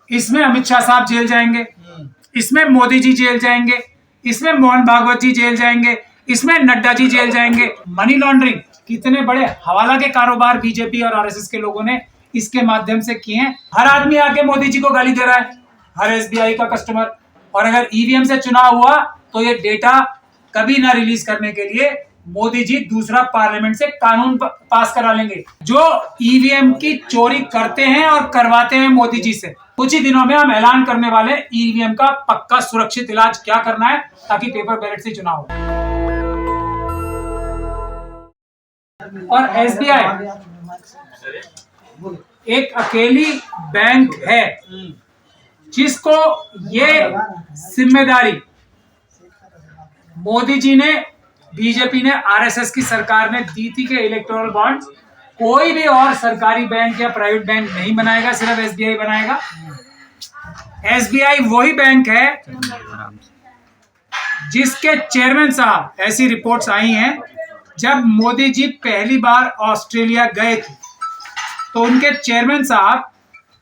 इसमें अमित शाह साहब जेल जाएंगे, इसमें मोदी जी जेल जाएंगे, इसमें मोहन भागवत जी जेल जाएंगे, इसमें नड्डा जी जेल जाएंगे। मनी लॉन्ड्रिंग, कितने बड़े हवाला के कारोबार बीजेपी और आरएसएस के लोगों ने इसके माध्यम से किए हैं। हर आदमी आके मोदी जी को गाली दे रहा है, हर एसबीआई का कस्टमर। और अगर ईवीएम से चुनाव हुआ तो ये डेटा कभी ना रिलीज करने के लिए मोदी जी दूसरा पार्लियामेंट से कानून पास करा लेंगे। जो ईवीएम की चोरी करते हैं और करवाते हैं मोदी जी से, कुछ ही दिनों में हम ऐलान करने वाले ईवीएम का पक्का सुरक्षित इलाज क्या करना है ताकि पेपर बैलेट से चुनाव हो। और एसबीआई एक अकेली बैंक है जिसको ये जिम्मेदारी मोदी जी ने, बीजेपी ने, आरएसएस की सरकार ने दी थी कि इलेक्टोरल बॉन्ड्स कोई भी और सरकारी बैंक या प्राइवेट बैंक नहीं बनाएगा, सिर्फ एसबीआई बनाएगा। एसबीआई वही बैंक है जिसके चेयरमैन साहब, ऐसी रिपोर्ट्स आई हैं, जब मोदी जी पहली बार ऑस्ट्रेलिया गए थे तो उनके चेयरमैन साहब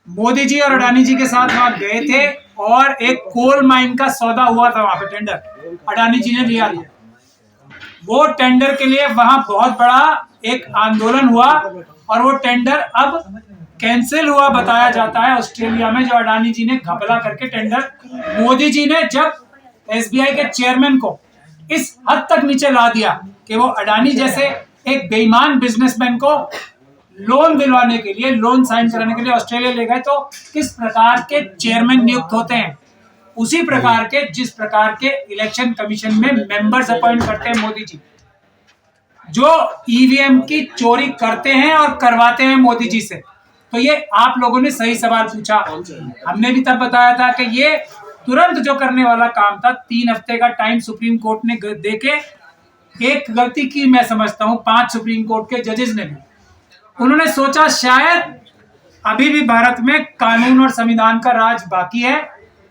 मोदी जी और अडानी जी के साथ वहां गए थे और एक कोल माइन का सौदा हुआ था वहां पे, टेंडर अडानी जी ने लिया था। वो टेंडर के लिए वहां बहुत बड़ा एक आंदोलन हुआ और वो टेंडर अब कैंसिल हुआ बताया जाता है ऑस्ट्रेलिया में, जो अडानी जी ने घपला करके टेंडर, मोदी जी ने जब एसबीआई के चेयरमैन को इस हद तक नीचे ला दिया कि वो अडानी जैसे एक बेईमान बिजनेसमैन को लोन दिलवाने के लिए, लोन साइन कराने के लिए ऑस्ट्रेलिया ले गए। तो किस प्रकार के चेयरमैन नियुक्त होते हैं, उसी प्रकार के जिस प्रकार के इलेक्शन कमीशन में मेंबर्स अपॉइंट करते हैं मोदी जी, जो ईवीएम की चोरी करते हैं और करवाते हैं मोदी जी से। तो ये आप लोगों ने सही सवाल पूछा, हमने भी तब बताया था कि ये तुरंत जो करने वाला काम था, 3 हफ्ते का टाइम सुप्रीम कोर्ट ने देके एक गलती की मैं समझता हूं 5 सुप्रीम कोर्ट के जजेस ने भी। उन्होंने सोचा शायद अभी भी भारत में कानून और संविधान का राज बाकी है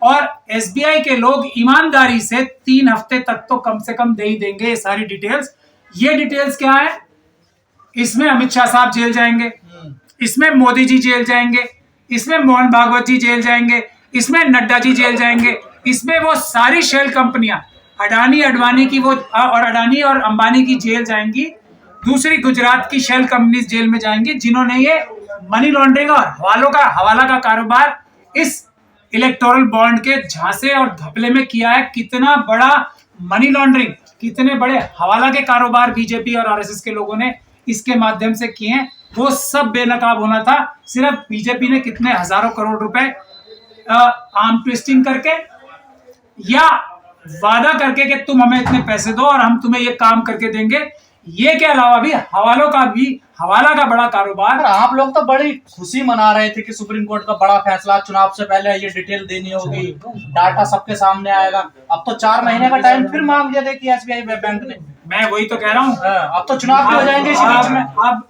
और एसबीआई के लोग ईमानदारी से 3 हफ्ते तक तो कम से कम दे ही देंगे ये सारी डिटेल्स। ये डिटेल्स क्या है? इसमें अमित शाह साहब जेल जाएंगे, इसमें मोदी जी जेल जाएंगे, इसमें मोहन भागवत जी जेल जाएंगे, इसमें नड्डा जी जेल जाएंगे, इसमें वो सारी शेल कंपनियां अडानी अडवाणी की वो और अडानी और अंबानी की जेल जाएंगी, दूसरी गुजरात की शेल कंपनीज जेल में जाएंगी जिन्होंने ये मनी लॉन्ड्रिंग और हवाला का कारोबार इस इलेक्टोरल बॉन्ड के झांसे और घपले में किया है। कितना बड़ा मनी लॉन्ड्रिंग, कितने बड़े हवाला के कारोबार बीजेपी और आरएसएस के लोगों ने इसके माध्यम से किए हैं, वो सब बेनकाब होना था। सिर्फ बीजेपी ने कितने हजारों करोड़ रुपए आर्म ट्विस्टिंग करके या वादा करके कि तुम हमें इतने पैसे दो और हम तुम्हें ये काम करके देंगे, ये के अलावा भी हवाला का बड़ा कारोबार। आप लोग तो बड़ी खुशी मना रहे थे कि सुप्रीम कोर्ट का बड़ा फैसला, चुनाव से पहले ये डिटेल देनी होगी, डाटा सबके सामने आएगा। अब तो 4 महीने का टाइम फिर मांग दिया था कि एसबीआई बैंक ने। मैं वही तो कह रहा हूँ, अब तो चुनाव भी हो जाएंगे इसी बीच में। अब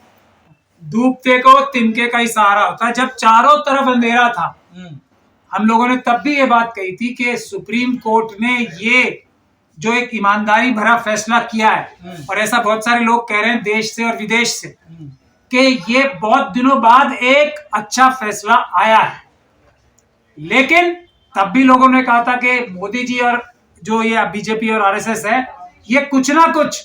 डूबते को तिनके का ही सहारा होता है। जब चारों तरफ अंधेरा था, हम लोगों ने तब भी ये बात कही थी कि सुप्रीम कोर्ट ने ये जो एक ईमानदारी भरा फैसला किया है, और ऐसा बहुत सारे लोग कह रहे हैं देश से और विदेश से, कि ये बहुत दिनों बाद एक अच्छा फैसला आया है। लेकिन तब भी लोगों ने कहा था कि मोदी जी और जो ये बीजेपी और आरएसएस है, ये कुछ ना कुछ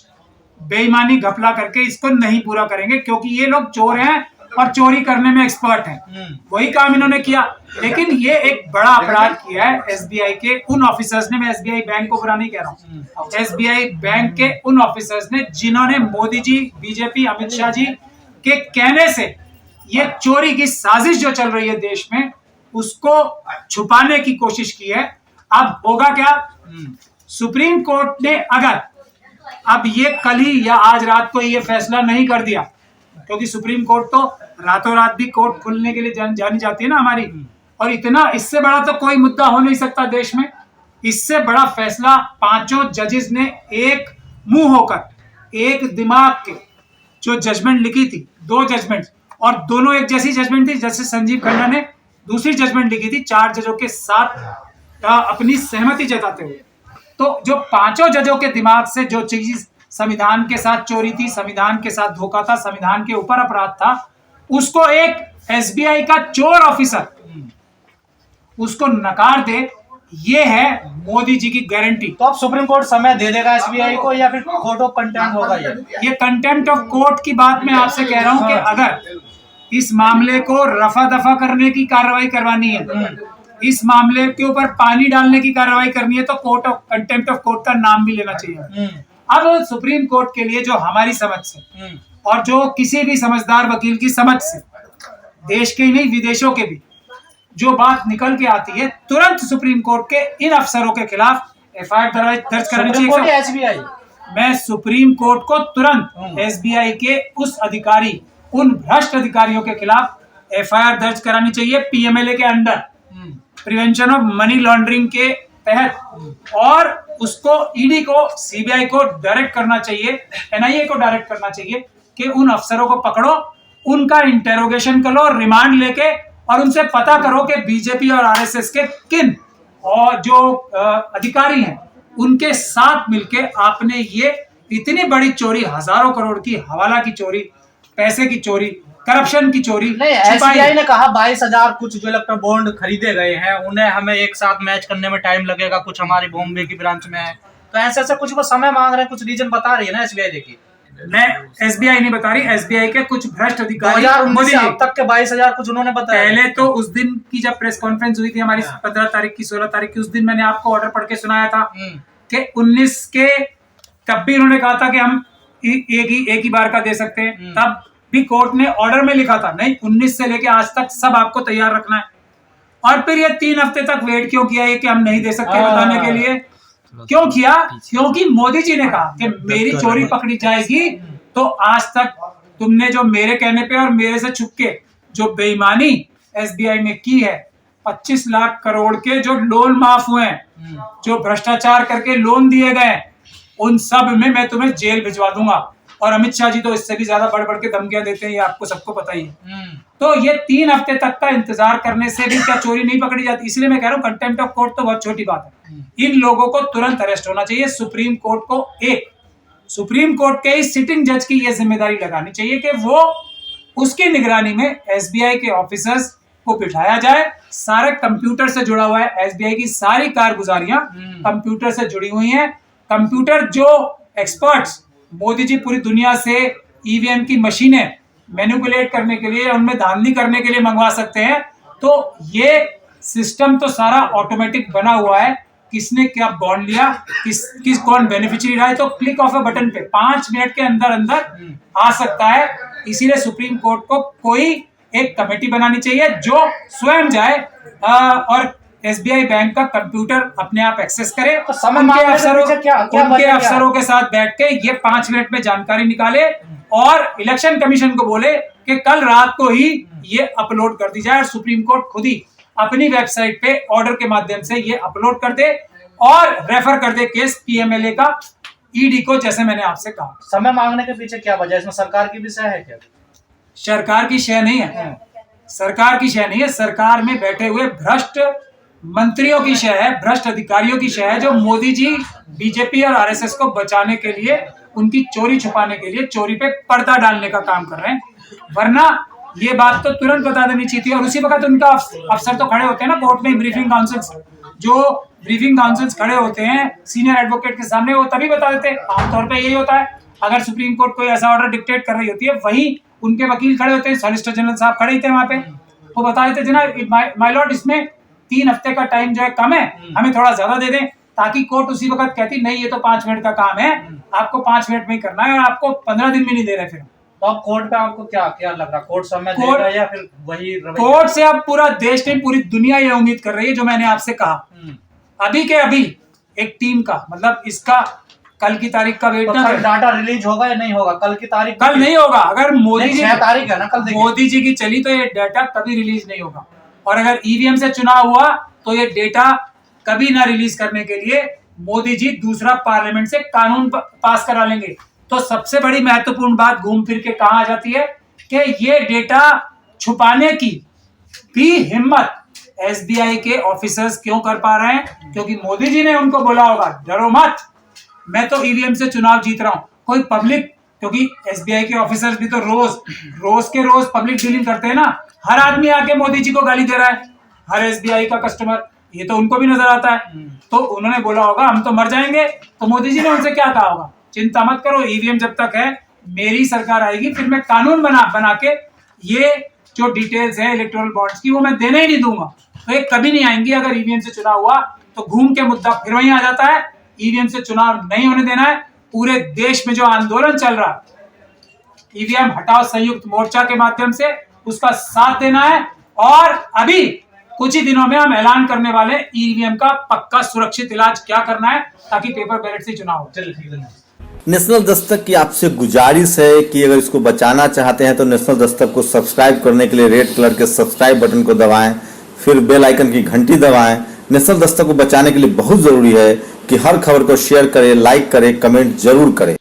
बेईमानी घपला करके इसको नहीं पूरा करेंगे, क्योंकि ये लोग चोर हैं और चोरी करने में एक्सपर्ट हैं। वही काम इन्होंने किया। लेकिन ये एक बड़ा अपराध किया है एसबीआई के उन ऑफिसर्स ने, मैं एसबीआई बैंक को बुरा नहीं कह रहा हूँ, एसबीआई बैंक के उन ऑफिसर्स ने जिन्होंने मोदी जी, बीजेपी, अमित शाह जी के कहने से ये चोरी की साजिश जो चल रही है देश में, उसको छुपाने की कोशिश की है। अब होगा क्या? सुप्रीम कोर्ट ने अगर अब ये कल ही या आज रात को ये फैसला नहीं कर दिया, क्योंकि सुप्रीम कोर्ट तो रातों रात भी कोर्ट खुलने के लिए जानी जाती है ना हमारी, और इतना इससे बड़ा तो कोई मुद्दा हो नहीं सकता देश में। इससे बड़ा फैसला 5 जजेस ने एक मुंह होकर, एक दिमाग के जो जजमेंट लिखी थी, 2 जजमेंट, और दोनों एक जैसी जजमेंट थी। जस्टिस संजीव खन्ना ने दूसरी जजमेंट लिखी थी 4 जजों के साथ अपनी सहमति जताते हुए। तो जो 5 जजों के दिमाग से जो चीज संविधान के साथ चोरी थी, संविधान के साथ धोखा था, संविधान के ऊपर अपराध था, उसको एक एसबीआई का चोर ऑफिसर उसको नकार दे, ये है मोदी जी की गारंटी। तो अब सुप्रीम कोर्ट समय दे देगा एसबीआई को या फिर कोर्ट ऑफ कंटेम्प्ट होगा ये कंटेम्प्ट ऑफ कोर्ट की बात मैं आपसे कह रहा हूं कि अगर इस मामले को रफा दफा करने की कार्रवाई करवानी है, इस मामले के ऊपर पानी डालने की कार्रवाई करनी है, तो court of contempt of court का नाम भी लेना चाहिए। अब सुप्रीम कोर्ट के लिए जो हमारी समझ से और जो किसी भी समझदार वकील की समझ से, देश के ही नहीं विदेशों के भी, जो बात निकल के आती है, तुरंत सुप्रीम कोर्ट के इन अफसरों के खिलाफ एफआईआर दर्ज करानी चाहिए। एसबीआई मैं सुप्रीम कोर्ट को तुरंत एसबीआई के उस अधिकारी, उन भ्रष्ट अधिकारियों के खिलाफ एफआईआर दर्ज करानी चाहिए पीएमएलए के under, prevention of money laundering के तहत, और उसको ईडी को, सीबीआई को डायरेक्ट करना चाहिए, एनआईए को डायरेक्ट करना चाहिए कि उन अफसरों को पकड़ो, उनका इंटेरोगेशन करो, रिमांड लेके, और उनसे पता करो कि बीजेपी और आरएसएस के किन और जो अधिकारी हैं उनके साथ मिलके आपने ये इतनी बड़ी चोरी, हजारों करोड़ की हवाला की चोरी, पैसे की चोरी, करप्शन की चोरी नहीं। एसबीआई ने कहा 22,000 कुछ जो इलेक्ट्रो बॉन्ड खरीदे गए हैं, उन्हें हमें एक साथ मैच करने में टाइम लगेगा, कुछ हमारी बॉम्बे की ब्रांच में है, तो ऐसे ऐसे कुछ वो समय मांग रहे हैं, कुछ रीजन बता रही है ना एसबीआई। देखिए, मैं एसबीआई नहीं बता रही, एसबीआई के कुछ भ्रष्ट अधिकारी 2019 से अब तक के 22,000 कुछ उन्होंने बताया। पहले तो उस दिन की जब प्रेस कॉन्फ्रेंस हुई थी हमारी 15 तारीख की, 16 तारीख की, उस दिन मैंने आपको ऑर्डर पढ़ के सुनाया था कि 19 के, तब भी उन्होंने कहा था कि हम एक ही बार का दे सकते हैं, तब भी कोर्ट ने ऑर्डर में लिखा था नहीं, 19 से लेके आज तक सब आपको तैयार रखना है। और फिर ये 3 हफ्ते तक वेट क्यों किया है कि हम नहीं दे सकते बताने के लिए? क्यों किया? क्योंकि मोदी जी ने कहा कि मेरी चोरी पकड़ी जाएगी, तो आज तक तुमने जो मेरे कहने पे और मेरे से छुप के जो बेईमानी एसबीआई में की है, 25 लाख करोड़ के जो लोन माफ हुए हैं, जो भ्रष्टाचार करके लोन दिए गए, उन सब में मैं तुम्हें जेल भिजवा दूंगा। और अमित शाह जी तो इससे भी ज्यादा बढ़ बढ़ के धमकियां देते हैं, ये आपको सबको पता ही है। तो ये 3 हफ्ते तक का इंतजार करने से भी क्या चोरी नहीं पकड़ी जाती? इसलिए मैं कह रहा हूँ कंटेम्प्ट ऑफ कोर्ट तो बहुत छोटी बात है। इन लोगों को तुरंत अरेस्ट होना चाहिए। सुप्रीम कोर्ट को, एक सुप्रीम कोर्ट के सिटिंग जज की यह जिम्मेदारी लगानी चाहिए कि वो उसकी निगरानी में एसबीआई के ऑफिसर्स को बिठाया जाए। सारे कंप्यूटर से जुड़ा हुआ है, एसबीआई की सारी कारगुजारियां कंप्यूटर से जुड़ी हुई हैं। कंप्यूटर जो एक्सपर्ट्स मोदी जी पूरी दुनिया से ईवीएम की मशीनें मैनिपुलेट करने के लिए, उनमें धांधली करने के लिए मंगवा सकते हैं, तो ये सिस्टम तो सारा ऑटोमेटिक बना हुआ है। किसने क्या बॉन्ड लिया, किस कौन बेनिफिशियरी रहा है, तो क्लिक ऑफ ए बटन पे 5 मिनट के अंदर अंदर आ सकता है। इसीलिए सुप्रीम कोर्ट को कोई एक कमेटी बनानी चाहिए जो स्वयं जाए और एसबीआई बैंक का कंप्यूटर अपने आप एक्सेस करे, तो समय उनके अफसरों के साथ बैठ के ये 5 मिनट में जानकारी निकाले और इलेक्शन कमीशन को बोले कि कल रात को ही ये अपलोड कर दी जाए, और सुप्रीम कोर्ट खुद ही अपनी वेबसाइट पे ऑर्डर के माध्यम से ये अपलोड कर दे और रेफर कर दे केस पीएमएलए का ईडी को, जैसे मैंने आपसे कहा। समय मांगने के पीछे क्या वजह है? इसमें सरकार की भी शय है क्या? सरकार की शय नहीं है, सरकार की शय नहीं है। सरकार में बैठे हुए भ्रष्ट मंत्रियों की शय है, भ्रष्ट अधिकारियों की शय है, जो मोदी जी बीजेपी और आरएसएस को बचाने के लिए, उनकी चोरी छुपाने के लिए चोरी पे पर्दा डालने का काम कर रहे हैं। वरना ये बात तो तुरंत बता देनी चाहिए थी। और उसी वक्त उनका अफसर तो खड़े होते हैं ना कोर्ट में, ब्रीफिंग काउंसिल्स, जो ब्रीफिंग काउंसिल्स खड़े होते हैं सीनियर एडवोकेट के सामने, वो तभी बता देते हैं। आमतौर पे यही होता है, अगर सुप्रीम कोर्ट कोई ऐसा ऑर्डर डिक्टेट कर रही होती है, वही उनके वकील खड़े होते हैं, सॉलिसिटर जनरल साहब खड़े ही थे वहां पे, वो बता देते थे ना, माय लॉर्ड इसमें 3 हफ्ते का टाइम जो है कम है, हमें थोड़ा ज्यादा दे दें, ताकि कोर्ट उसी वक्त कहती नहीं ये तो 5 मिनट का काम है, आपको 5 मिनट में ही करना है, और आपको 15 दिन में नहीं दे रहे। फिर तो अब कोर्ट पे आपको क्या क्या लग रहा है? कोर्ट समय देगा या फिर वही कोर्ट से अब पूरा देश नहीं, पूरी दुनिया ये उम्मीद कर रही है, जो मैंने आपसे कहा अभी के अभी एक टीम का, मतलब इसका कल की तारीख का वेट ना करें। डाटा रिलीज होगा या नहीं होगा? कल की तारीख कल नहीं होगा। अगर मोदी जी 6 तारीख है ना, कल मोदी जी की चली तो ये डाटा कभी रिलीज नहीं होगा। और अगर ईवीएम से चुनाव हुआ तो ये डेटा कभी ना रिलीज करने के लिए मोदी जी दूसरा पार्लियामेंट से कानून पास करा लेंगे। तो सबसे बड़ी महत्वपूर्ण बात घूम फिर के कहां आ जाती है कि ये डेटा छुपाने की भी हिम्मत एसबीआई के ऑफिसर्स क्यों कर पा रहे हैं? क्योंकि मोदी जी ने उनको बोला होगा डरो मत, मैं तो ईवीएम से चुनाव जीत रहा हूं। कोई पब्लिक, क्योंकि एसबीआई के ऑफिसर्स भी तो रोज के रोज पब्लिक डीलिंग करते हैं ना, हर आदमी आके मोदी जी को गाली दे रहा है, हर एसबीआई का कस्टमर, ये तो उनको भी नजर आता है। तो उन्होंने बोला होगा हम तो मर जाएंगे, तो मोदी जी ने उनसे क्या कहा होगा, चिंता मत करो, ईवीएम जब तक है, मेरी सरकार आएगी फिर मैं कानून बना के ये जो डिटेल्स है इलेक्टोरल बॉन्ड्स की वो मैं देने ही नहीं दूंगा। तो ये कभी नहीं आएंगी। अगर ईवीएम से चुनाव हुआ तो घूम के मुद्दा फिर वहीं आ जाता है, ईवीएम से चुनाव नहीं होने देना है। पूरे देश में जो आंदोलन चल रहा, ईवीएम हटाओ संयुक्त मोर्चा के माध्यम से, उसका साथ देना है। और अभी कुछ ही दिनों में हम ऐलान करने वाले ईवीएम का पक्का सुरक्षित इलाज क्या करना है, ताकि पेपर बैलेट से चुनाव हो। चलिए ठीक है। नेशनल दस्तक की आपसे गुजारिश है कि अगर इसको बचाना चाहते हैं तो नेशनल दस्तक को सब्सक्राइब करने के लिए रेड कलर के सब्सक्राइब बटन को दबाएं, फिर बेल आइकन की घंटी दबाएं। नेशनल दस्तक को बचाने के लिए बहुत जरूरी है कि हर खबर को शेयर करें, लाइक करें, कमेंट जरूर करें।